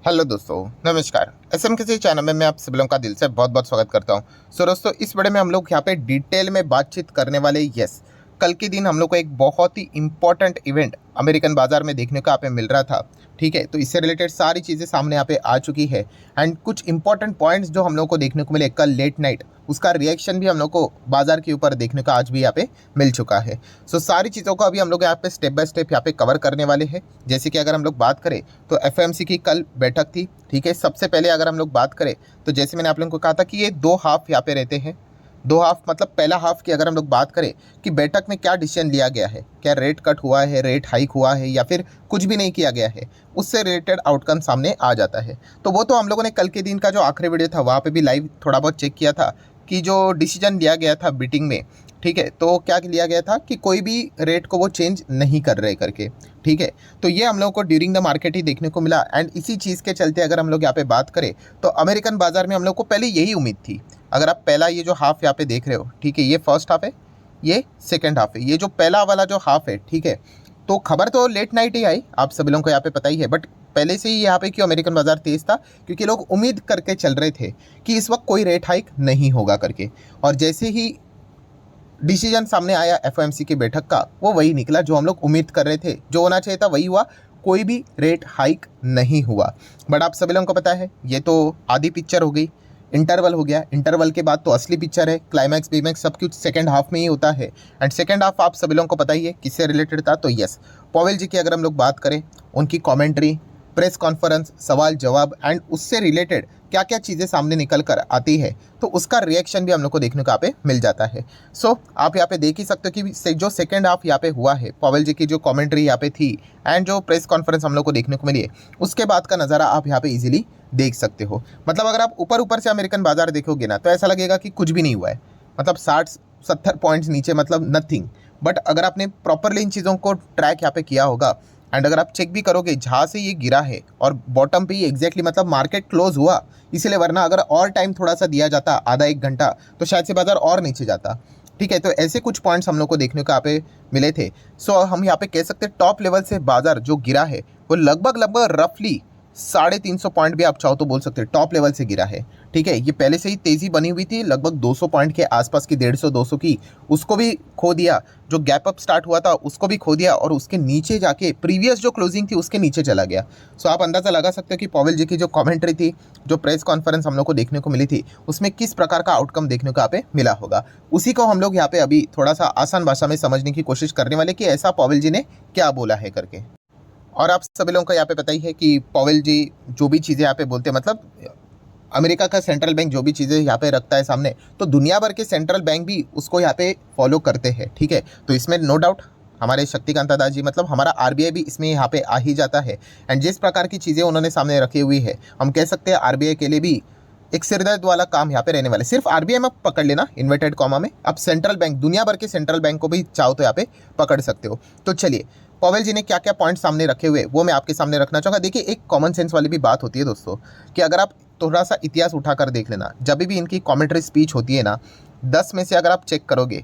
Hello दोस्तों, नमस्कार। SM किसी चैनल में मैं आप सभी लोगों का दिल से बहुत बहुत स्वागत करता हूं। दोस्तों, इस वीडियो में हम लोग यहाँ पे डिटेल में बातचीत करने वाले। कल के दिन हम लोग को एक बहुत ही इंपॉर्टेंट इवेंट अमेरिकन बाजार में देखने को यहाँ पे मिल रहा था। ठीक है, तो इससे रिलेटेड सारी चीज़ें सामने यहाँ पे आ चुकी है एंड कुछ इंपॉर्टेंट पॉइंट्स जो हम लोग को देखने को मिले कल लेट नाइट, उसका रिएक्शन भी हम लोग को बाजार के ऊपर देखने को आज भी यहाँ पे मिल चुका है। सारी चीज़ों को अभी हम लोग यहाँ पे स्टेप बाय स्टेप यहाँ पे कवर करने वाले हैं। जैसे कि अगर हम लोग बात करें तो एफओएमसी की कल बैठक थी। ठीक है, सबसे पहले अगर हम लोग बात करें तो जैसे मैंने आप लोगों को कहा था कि ये दो हाफ यहाँ पे रहते हैं। दो हाफ मतलब पहला हाफ की अगर हम लोग बात करें कि बैठक में क्या डिसीजन लिया गया है, क्या रेट कट हुआ है, रेट हाइक हुआ है या फिर कुछ भी नहीं किया गया है, उससे रिलेटेड आउटकम सामने आ जाता है। तो वो तो हम लोगों ने कल के दिन का जो आखिरी वीडियो था वहाँ पे भी लाइव थोड़ा बहुत चेक किया था कि जो डिसीजन लिया गया था बीटिंग में। ठीक है, तो क्या लिया गया था कि कोई भी रेट को वो चेंज नहीं कर रहे करके। ठीक है, तो ये हम लोगों को ड्यूरिंग द मार्केट ही देखने को मिला एंड इसी चीज़ के चलते अगर हम लोग यहाँ पे बात करें तो अमेरिकन बाजार में हम लोग को पहले यही उम्मीद थी। अगर आप पहला ये जो हाफ यहाँ पे देख रहे हो, ठीक है, ये फर्स्ट हाफ है, ये सेकेंड हाफ है, ये जो पहला वाला जो हाफ है, ठीक है, तो खबर तो लेट नाइट ही आई, आप सभी लोगों को यहाँ पे पता ही है। बट पहले से ही यहाँ पे क्यों अमेरिकन बाजार तेज था, क्योंकि लोग उम्मीद करके चल रहे थे कि इस वक्त कोई रेट हाइक नहीं होगा करके। और जैसे ही डिसीजन सामने आया एफओएमसी की बैठक का, वो वही निकला जो हम लोग उम्मीद कर रहे थे, जो होना चाहिए था वही हुआ। कोई भी रेट हाइक नहीं हुआ। बट आप सभी लोगों को पता है ये तो आधी पिक्चर हो गई, इंटरवल हो गया। इंटरवल के बाद तो असली पिक्चर है, क्लाइमैक्स बीमैक्स सब कुछ सेकंड हाफ में ही होता है। एंड सेकंड हाफ आप सभी लोगों को पता ही है किससे रिलेटेड था। तो पॉवेल जी की अगर हम लोग बात करें, उनकी कॉमेंट्री, प्रेस कॉन्फ्रेंस, सवाल जवाब एंड उससे रिलेटेड क्या क्या चीज़ें सामने निकल कर आती है, तो उसका रिएक्शन भी हम लोग को देखने को यहाँ पे मिल जाता है। आप यहाँ पे देख ही सकते हो कि जो सेकंड हाफ यहाँ पे हुआ है, पॉवेल जी की जो कमेंट्री यहाँ पे थी एंड जो प्रेस कॉन्फ्रेंस हम लोग को देखने को मिली है, उसके बाद का नज़ारा आप यहाँ पे इजीली देख सकते हो। मतलब अगर आप ऊपर ऊपर से अमेरिकन बाजार देखोगे ना, तो ऐसा लगेगा कि कुछ भी नहीं हुआ है, मतलब 60-70 पॉइंट्स नीचे, मतलब नथिंग। बट अगर आपने प्रॉपरली इन चीज़ों को ट्रैक यहाँ पे किया होगा एंड अगर आप चेक भी करोगे जहाँ से ये गिरा है और बॉटम पे ही एग्जैक्टली, मतलब मार्केट क्लोज हुआ इसीलिए, वरना अगर और टाइम थोड़ा सा दिया जाता, आधा एक घंटा, तो शायद से बाजार और नीचे जाता। ठीक है, तो ऐसे कुछ पॉइंट्स हम लोग को देखने को यहाँ पे मिले थे। हम यहाँ पे कह सकते हैं टॉप लेवल से बाजार जो गिरा है वो लगभग लगभग रफली 350 पॉइंट भी आप चाहो तो बोल सकते हैं टॉप लेवल से गिरा है। ठीक है, ये पहले से ही तेज़ी बनी हुई थी, लगभग 200 पॉइंट के आसपास की, 150-200 की, उसको भी खो दिया। जो गैप अप स्टार्ट हुआ था उसको भी खो दिया और उसके नीचे जाके प्रीवियस जो क्लोजिंग थी उसके नीचे चला गया। आप अंदाज़ा लगा सकते हो कि पॉवेल जी की जो कमेंट्री थी, जो प्रेस कॉन्फ्रेंस हम लोग को देखने को मिली थी, उसमें किस प्रकार का आउटकम देखने को यहाँ पे मिला होगा। उसी को हम लोग यहाँ पे अभी थोड़ा सा आसान भाषा में समझने की कोशिश करने वाले कि ऐसा पॉवेल जी ने क्या बोला है करके। और आप सभी लोगों को यहाँ पे पता ही है कि पॉवेल जी जो भी चीज़ें यहाँ पे बोलते हैं, मतलब अमेरिका का सेंट्रल बैंक जो भी चीज़ें यहाँ पे रखता है सामने, तो दुनिया भर के सेंट्रल बैंक भी उसको यहाँ पे फॉलो करते हैं। ठीक है, तो इसमें नो डाउट हमारे शक्तिकांत दादा जी, मतलब हमारा आरबीआई भी इसमें यहाँ पे आ ही जाता है। एंड जिस प्रकार की चीज़ें उन्होंने सामने रखी हुई है, हम कह सकते हैं आरबीआई के लिए भी एक सिरदर्द वाला काम यहाँ पे रहने वाले। सिर्फ आरबीआई में पकड़ लेना इन्वर्टेड कॉमा में, अब सेंट्रल बैंक, दुनिया भर के सेंट्रल बैंक को भी चाहो तो यहाँ पे पकड़ सकते हो। तो चलिए, पॉवेल जी ने क्या क्या पॉइंट सामने रखे हुए वो मैं आपके सामने रखना चाहूँगा। देखिए, एक कॉमन सेंस वाली भी बात होती है दोस्तों, कि अगर आप थोड़ा सा इतिहास उठाकर देख लेना, जब भी इनकी कॉमेंट्री स्पीच होती है ना, 10 में से अगर आप चेक करोगे,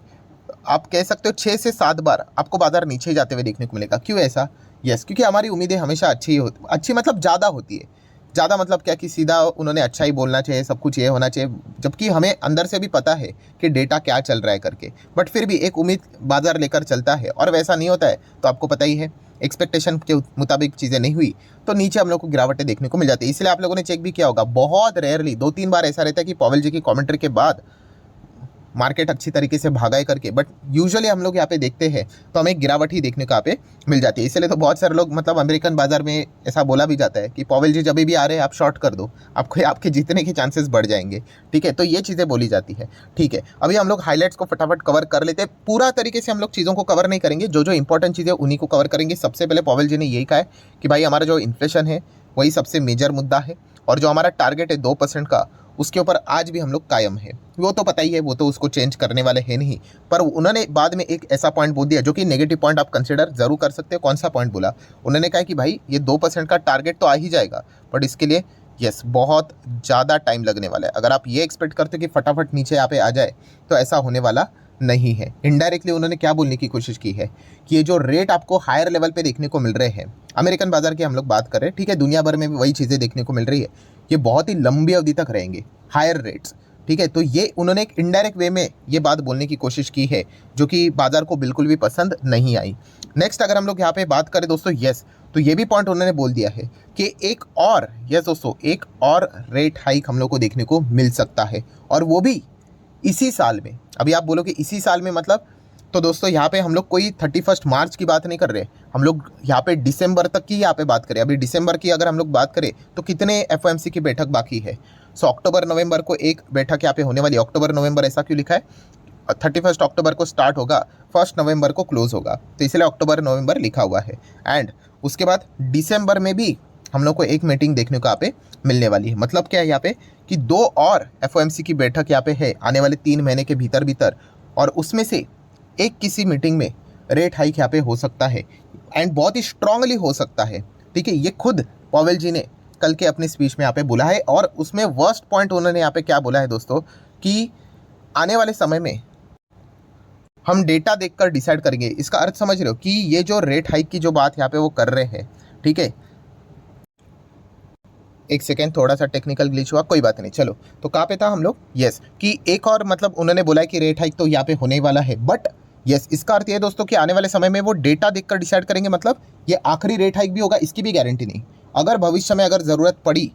आप कह सकते हो 6 से 7 बार आपको बाजार नीचे जाते हुए देखने को मिलेगा। क्यों ऐसा? क्योंकि हमारी उम्मीदें हमेशा अच्छी मतलब ज़्यादा होती है। ज़्यादा मतलब क्या कि सीधा उन्होंने अच्छा ही बोलना चाहिए, सब कुछ ये होना चाहिए, जबकि हमें अंदर से भी पता है कि डेटा क्या चल रहा है करके। बट फिर भी एक उम्मीद बाजार लेकर चलता है और वैसा नहीं होता है, तो आपको पता ही है एक्सपेक्टेशन के मुताबिक चीज़ें नहीं हुई तो नीचे हम लोग को गिरावटें देखने को मिल जाती है। इसलिए आप लोगों ने चेक भी किया होगा, बहुत रेयरली 2-3 बार ऐसा रहता है कि पॉवेल जी की कमेंट्री के बाद मार्केट अच्छी तरीके से भागाई करके, बट यूजुअली हम लोग यहाँ पे देखते हैं तो हमें गिरावट ही देखने को यहाँ पे मिल जाती है। इसलिए तो बहुत सारे लोग, मतलब अमेरिकन बाजार में ऐसा बोला भी जाता है कि पॉवेल जी जब भी आ रहे हैं आप शॉर्ट कर दो, आपको आपके जीतने के चांसेस बढ़ जाएंगे। ठीक है, तो ये चीज़ें बोली जाती है। ठीक है, अभी हम लोग हाईलाइट्स को फटाफट कवर कर लेते हैं। पूरा तरीके से हम लोग चीज़ों को कवर नहीं करेंगे, जो जो इंपॉर्टेंट चीज़ें उन्हीं को कवर करेंगे। सबसे पहले पॉवेल जी ने यही कहा है कि भाई हमारा जो इन्फ्लेशन है वही सबसे मेजर मुद्दा है और जो हमारा टारगेट है 2% का, उसके ऊपर आज भी हम लोग कायम है। वो तो पता ही है, वो तो उसको चेंज करने वाले हैं नहीं। पर उन्होंने बाद में एक ऐसा पॉइंट बोल दिया जो कि नेगेटिव पॉइंट आप कंसिडर जरूर कर सकते हो। कौन सा पॉइंट बोला? उन्होंने कहा कि भाई ये 2% का टारगेट तो आ ही जाएगा, बट इसके लिए बहुत ज़्यादा टाइम लगने वाला है। अगर आप ये एक्सपेक्ट करते हो कि फटाफट नीचे यहाँ पे आ जाए, तो ऐसा होने वाला नहीं है। इनडायरेक्टली उन्होंने क्या बोलने की कोशिश की है कि ये जो रेट आपको हायर लेवल पे देखने को मिल रहे हैं, अमेरिकन बाजार की हम लोग बात कर रहे हैं, ठीक है, दुनिया भर में भी वही चीज़ें देखने को मिल रही है, ये बहुत ही लंबी अवधि तक रहेंगे हायर रेट्स, ठीक है। तो ये उन्होंने एक इनडायरेक्ट वे में ये बात बोलने की कोशिश की है, जो कि बाजार को बिल्कुल भी पसंद नहीं आई। नेक्स्ट अगर हम लोग यहाँ पे बात करें दोस्तों, यस, तो ये भी पॉइंट उन्होंने बोल दिया है कि एक और, यस दोस्तों, एक और रेट हाइक हम लोग को देखने को मिल सकता है, और वो भी इसी साल में। अभी आप बोलोगे इसी साल में मतलब, तो दोस्तों यहाँ पे हम लोग कोई 31 मार्च की बात नहीं कर रहे, हम लोग यहाँ पे दिसंबर तक की यहाँ पे बात करें। अभी दिसंबर की अगर हम लोग बात करें तो कितने एफओएमसी की बैठक बाकी है? सो अक्टूबर नवंबर को एक बैठक यहाँ पे होने वाली है। अक्टूबर नवंबर ऐसा क्यों लिखा है? 31 अक्टूबर को स्टार्ट होगा, 1 नवंबर को क्लोज होगा, तो इसलिए अक्टूबर नवंबर लिखा हुआ है। एंड उसके बाद दिसंबर में भी हम लोग को एक मीटिंग देखने को यहाँ पे मिलने वाली है। मतलब क्या है यहाँ पे कि 2 और एफओएमसी की बैठक यहाँ पे है आने वाले 3 महीने के भीतर भीतर, और उसमें से एक किसी मीटिंग में रेट हाइक यहाँ पे हो सकता है, एंड बहुत ही स्ट्रांगली हो सकता है, ठीक है। ये खुद पॉवेल जी ने कल के अपने स्पीच में यहाँ पे बोला है, और उसमें वर्स्ट पॉइंट उन्होंने यहाँ पे क्या बोला है दोस्तों कि आने वाले समय में हम डेटा देखकर डिसाइड करेंगे। इसका अर्थ समझ रहे हो कि ये जो रेट हाइक की जो बात यहाँ पे वो कर रहे हैं, ठीक है। एक सेकेंड, थोड़ा सा टेक्निकल ग्लिच हुआ, कोई बात नहीं। चलो, तो कहाँ पे था हम लोग? यस, कि एक और मतलब उन्होंने बोला है कि रेट हाइक तो यहाँ पे होने वाला है, बट यस, इसका अर्थ ये दोस्तों कि आने वाले समय में वो डेटा देखकर डिसाइड करेंगे। मतलब ये आखिरी रेट हाइक भी होगा, इसकी भी गारंटी नहीं। अगर भविष्य में अगर ज़रूरत पड़ी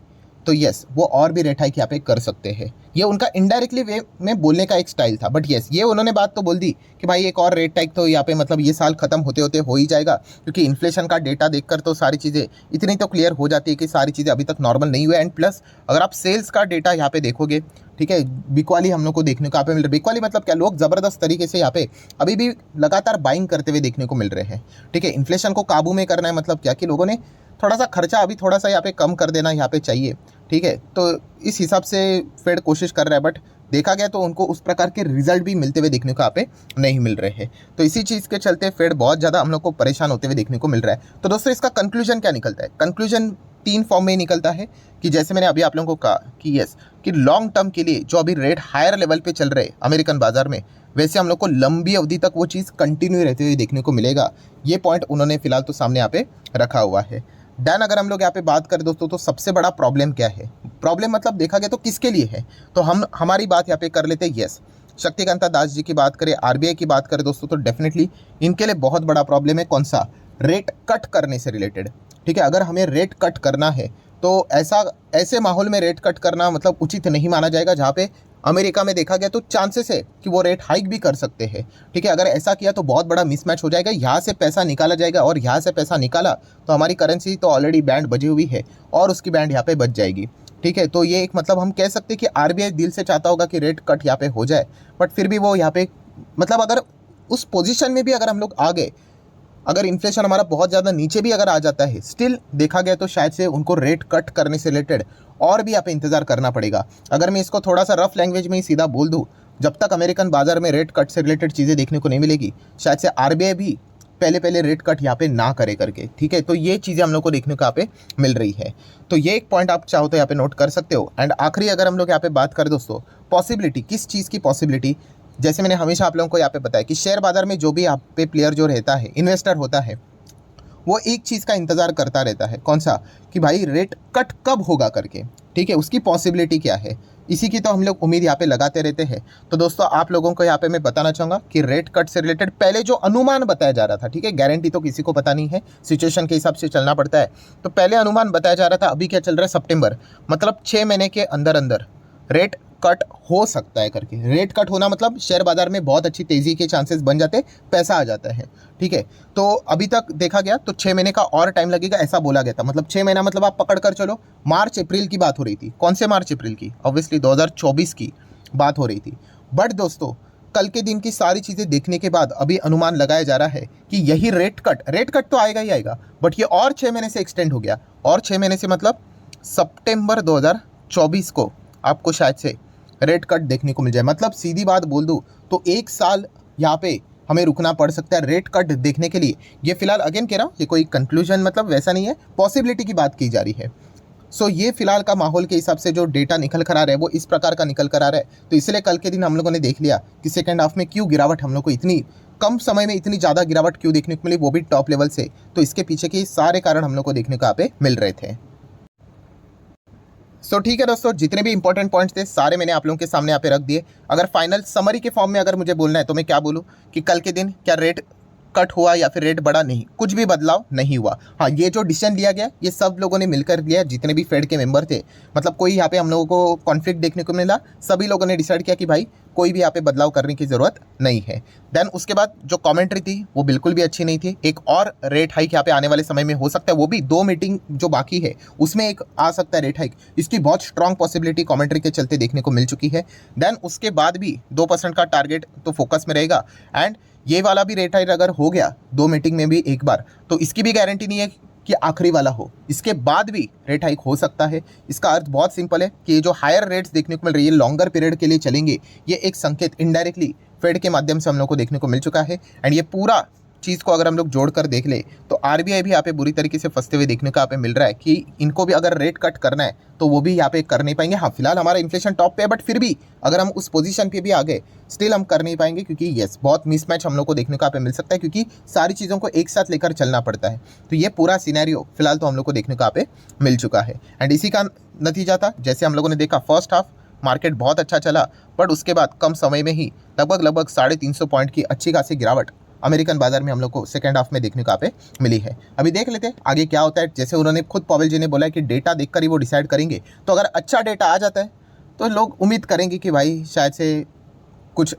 तो यस, वो और भी रेट हाइक यहाँ पे कर सकते हैं। ये उनका इनडायरेक्टली वे में बोलने का एक स्टाइल था, बट यस, ये उन्होंने बात तो बोल दी कि भाई एक और रेट हाइक तो यहाँ पे मतलब ये साल खत्म होते होते हो ही जाएगा, क्योंकि इन्फ्लेशन का डेटा देखकर तो सारी चीज़ें इतनी तो क्लियर हो जाती है कि सारी चीज़ें अभी तक नॉर्मल नहीं हुई। एंड प्लस अगर आप सेल्स का डेटा यहाँ पे देखोगे, ठीक है, बिकवाली हम लोग को देखने को यहाँ पे मिल रहा है। बिकवाली मतलब क्या, लोग ज़बरदस्त तरीके से यहाँ पे अभी भी लगातार बाइंग करते हुए देखने को मिल रहे हैं, ठीक है। इन्फ्लेशन को काबू में करना है, मतलब क्या कि लोगों ने थोड़ा सा खर्चा अभी थोड़ा सा यहाँ पे कम कर देना यहाँ पे चाहिए, ठीक है। तो इस हिसाब से फेड कोशिश कर रहा है, बट देखा गया तो उनको उस प्रकार के रिजल्ट भी मिलते हुए देखने को यहाँ पे नहीं मिल रहे हैं। तो इसी चीज़ के चलते फेड बहुत ज़्यादा हम लोग को परेशान होते हुए देखने को मिल रहा है। तो दोस्तों इसका कंक्लूजन क्या निकलता है? कंक्लूजन 3 फॉर्म में निकलता है कि जैसे मैंने अभी आप लोगों को कहा कि यस, कि लॉन्ग टर्म के लिए जो अभी रेट हायर लेवल पे चल रहे अमेरिकन बाजार में, वैसे हम लोग को लंबी अवधि तक वो चीज़ कंटिन्यू रहते हुए देखने को मिलेगा। ये पॉइंट उन्होंने फिलहाल तो सामने यहाँ पे रखा हुआ है। देन अगर हम लोग यहाँ पे बात करें दोस्तों, तो सबसे बड़ा प्रॉब्लम क्या है? प्रॉब्लम मतलब देखा गया तो किसके लिए है? तो हम हमारी बात यहाँ पे कर लेते हैं। यस, शक्तिकांता दास जी की बात करें, आरबीआई की बात करें दोस्तों, तो डेफिनेटली इनके लिए बहुत बड़ा प्रॉब्लम है। कौन सा? रेट कट करने से रिलेटेड, ठीक है। अगर हमें रेट कट करना है तो ऐसे माहौल में रेट कट करना मतलब उचित नहीं माना जाएगा, जहाँ पे अमेरिका में देखा गया तो चांसेस है कि वो रेट हाइक भी कर सकते हैं, ठीक है। अगर ऐसा किया तो बहुत बड़ा मिसमैच हो जाएगा, यहाँ से पैसा निकाला जाएगा, और यहाँ से पैसा निकाला तो हमारी करेंसी तो ऑलरेडी बैंड बजी हुई है और उसकी बैंड यहाँ पे बच जाएगी, ठीक है। तो ये एक मतलब हम कह सकते हैं कि आरबीआई दिल से चाहता होगा कि रेट कट यहाँ पे हो जाए, बट फिर भी वो यहाँ पे मतलब अगर उस पोजीशन में भी अगर हम लोग आ गए, अगर इन्फ्लेशन हमारा बहुत ज़्यादा नीचे भी अगर आ जाता है, स्टिल देखा गया तो शायद से उनको रेट कट करने से रिलेटेड और भी यहाँ पे इंतज़ार करना पड़ेगा। अगर मैं इसको थोड़ा सा रफ लैंग्वेज में ही सीधा बोल दूँ, जब तक अमेरिकन बाजार में रेट कट से रिलेटेड चीज़ें देखने को नहीं मिलेगी, शायद से आरबीआई भी पहले रेट कट यहाँ पे ना करे करके, ठीक है। तो ये चीज़ें हम लोग को देखने को यहाँ पे मिल रही है। तो ये एक पॉइंट आप चाहो तो यहाँ पे नोट कर सकते हो। एंड आखिरी अगर हम लोग यहाँ पे बात करें दोस्तों, पॉसिबिलिटी, किस चीज़ की पॉसिबिलिटी? जैसे मैंने हमेशा आप लोगों को यहाँ पे बताया कि शेयर बाजार में जो भी यहाँ पे प्लेयर जो रहता है, इन्वेस्टर होता है, वो एक चीज़ का इंतज़ार करता रहता है। कौन सा? कि भाई रेट कट कब होगा करके, ठीक है, उसकी पॉसिबिलिटी क्या है, इसी की तो हम लोग उम्मीद यहाँ पे लगाते रहते हैं। तो दोस्तों आप लोगों को यहाँ पे मैं बताना चाहूँगा कि रेट कट से रिलेटेड पहले जो अनुमान बताया जा रहा था, ठीक है, गारंटी तो किसी को पता नहीं है, सिचुएशन के हिसाब से चलना पड़ता है। तो पहले अनुमान बताया जा रहा था, अभी क्या चल रहा है, सितंबर, मतलब 6 महीने के अंदर अंदर रेट कट हो सकता है करके। रेट कट होना मतलब शेयर बाजार में बहुत अच्छी तेज़ी के चांसेस बन जाते, पैसा आ जाता है, ठीक है। तो अभी तक देखा गया तो 6 महीने का और टाइम लगेगा, ऐसा बोला गया था। मतलब 6 महीना मतलब आप पकड़ कर चलो, मार्च अप्रैल की बात हो रही थी। कौन से मार्च अप्रैल की? ऑब्वियसली 2024 की बात हो रही थी। बट दोस्तों कल के दिन की सारी चीज़ें देखने के बाद अभी अनुमान लगाया जा रहा है कि यही रेट कट तो आएगा ही आएगा, बट ये और 6 महीने से एक्सटेंड हो गया। और 6 महीने से मतलब सितंबर 2024 को आपको शायद से रेट कट देखने को मिल जाए। मतलब सीधी बात बोल दूँ तो 1 साल यहाँ पे हमें रुकना पड़ सकता है रेट कट देखने के लिए। ये फिलहाल अगेन कह रहा हूँ, ये कोई कंक्लूजन मतलब वैसा नहीं है, पॉसिबिलिटी की बात की जा रही है। सो ये फिलहाल का माहौल के हिसाब से जो डेटा निकल कर आ रहा है वो इस प्रकार का निकल कर आ रहा है। तो इसलिए कल के दिन हम लोगों ने देख लिया कि सेकेंड हाफ में क्यों गिरावट हम लोग को इतनी कम समय में इतनी ज़्यादा गिरावट क्यों देखने को मिली, वो भी टॉप लेवल से। तो इसके पीछे के सारे कारण हम लोग को देखने को यहाँ पे मिल रहे थे। सो ठीक है दोस्तों, जितने भी इंपॉर्टेंट पॉइंट्स थे सारे मैंने आप लोगों के सामने यहाँ पे रख दिए। अगर फाइनल समरी के फॉर्म में अगर मुझे बोलना है तो मैं क्या बोलूँ कि कल के दिन क्या रेट कट हुआ या फिर रेट बढ़ा, नहीं, कुछ भी बदलाव नहीं हुआ। हाँ, ये जो डिसीजन लिया गया ये सब लोगों ने मिलकर लिया, जितने भी फेड के मेंबर थे। मतलब कोई यहाँ पे हम लोगों को कॉन्फ्लिक्ट देखने को मिला, सभी लोगों ने डिसाइड किया कि भाई कोई भी यहाँ पे बदलाव करने की ज़रूरत नहीं है। देन उसके बाद जो कमेंट्री थी वो बिल्कुल भी अच्छी नहीं थी। एक और रेट हाइक यहाँ पे आने वाले समय में हो सकता है, वो भी 2 मीटिंग जो बाकी है उसमें एक आ सकता है रेट हाइक। इसकी बहुत स्ट्रॉन्ग पॉसिबिलिटी कमेंट्री के चलते देखने को मिल चुकी है। देन उसके बाद भी 2% का टारगेट तो फोकस में रहेगा। एंड ये वाला भी रेट हाइक अगर हो गया 2 मीटिंग में भी एक बार, तो इसकी भी गारंटी नहीं है कि आखिरी वाला हो, इसके बाद भी रेट हाइक हो सकता है। इसका अर्थ बहुत सिंपल है कि ये जो हायर रेट्स देखने को मिल रही है लॉन्गर पीरियड के लिए चलेंगे, ये एक संकेत इनडायरेक्टली फेड के माध्यम से हम लोग को देखने को मिल चुका है। एंड ये पूरा चीज़ को अगर हम लोग जोड़कर देख ले तो आरबीआई भी यहाँ पे बुरी तरीके से फंसते हुए देखने को यहाँ पे मिल रहा है कि इनको भी अगर रेट कट करना है तो वो भी यहाँ पे कर नहीं पाएंगे। हाँ, फिलहाल हमारा इन्फ्लेशन टॉप पे है, बट फिर भी अगर हम उस पोजीशन पे भी आ गए स्टिल हम कर नहीं पाएंगे, क्योंकि यस बहुत मिसमैच हम लोग को देखने को यहाँ पे मिल सकता है, क्योंकि सारी चीज़ों को एक साथ लेकर चलना पड़ता है। तो ये पूरा सिनेरियो फिलहाल तो हम लोग को देखने को यहाँ पे मिल चुका है। एंड इसी का नतीजा था, जैसे हम लोगों ने देखा फर्स्ट हाफ मार्केट बहुत अच्छा चला, बट उसके बाद कम समय में ही लगभग 350 पॉइंट की अच्छी खासी गिरावट अमेरिकन बाजार में हम लोग को सेकंड हाफ में देखने को यहाँ पे मिली है। अभी देख लेते हैं आगे क्या होता है। जैसे उन्होंने खुद पॉवेल जी ने बोला है कि डेटा देखकर ही वो डिसाइड करेंगे, तो अगर अच्छा डेटा आ जाता है तो लोग उम्मीद करेंगे कि भाई शायद से कुछ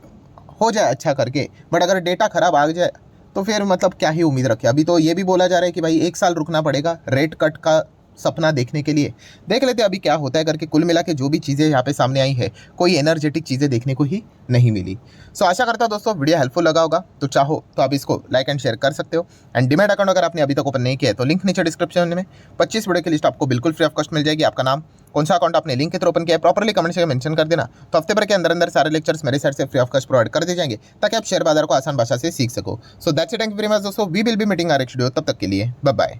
हो जाए अच्छा करके। बट अगर डेटा खराब आ जाए तो फिर मतलब क्या ही उम्मीद रखे। अभी तो ये भी बोला जा रहा है कि भाई 1 साल रुकना पड़ेगा रेट कट का सपना देखने के लिए। देख लेते हैं अभी क्या होता है करके। कुल मिला के जो भी चीज़ें यहाँ पे सामने आई है, कोई एनर्जेटिक चीज़ें देखने को ही नहीं मिली। सो आशा करता हूँ दोस्तों वीडियो हेल्पफुल लगा होगा, तो चाहो तो आप इसको लाइक एंड शेयर कर सकते हो। एंड डीमैट अकाउंट अगर आपने अभी तक ओपन नहीं किया है तो लिंक नीचे डिस्क्रिप्शन में 25 वीडियो की लिस्ट आपको बिल्कुल फ्री ऑफ कॉस्ट मिल जाएगी। आपका नाम, कौन सा अकाउंट आपने लिंक के थ्रू ओपन किया है, प्रॉपर्ली कमेंट सेक्शन में मेंशन कर देना। तो हफ्ते भर के अंदर सारे लेक्चर्स मेरे साइड से फ्री ऑफ कॉस्ट प्रोवाइड कर दिए जाएंगे, ताकि आप शेयर बाजार को आसान भाषा से सीख सको। So that's it, thank you very much दोस्तों, we will be meeting our next video. तब तक के लिए बाय बाय।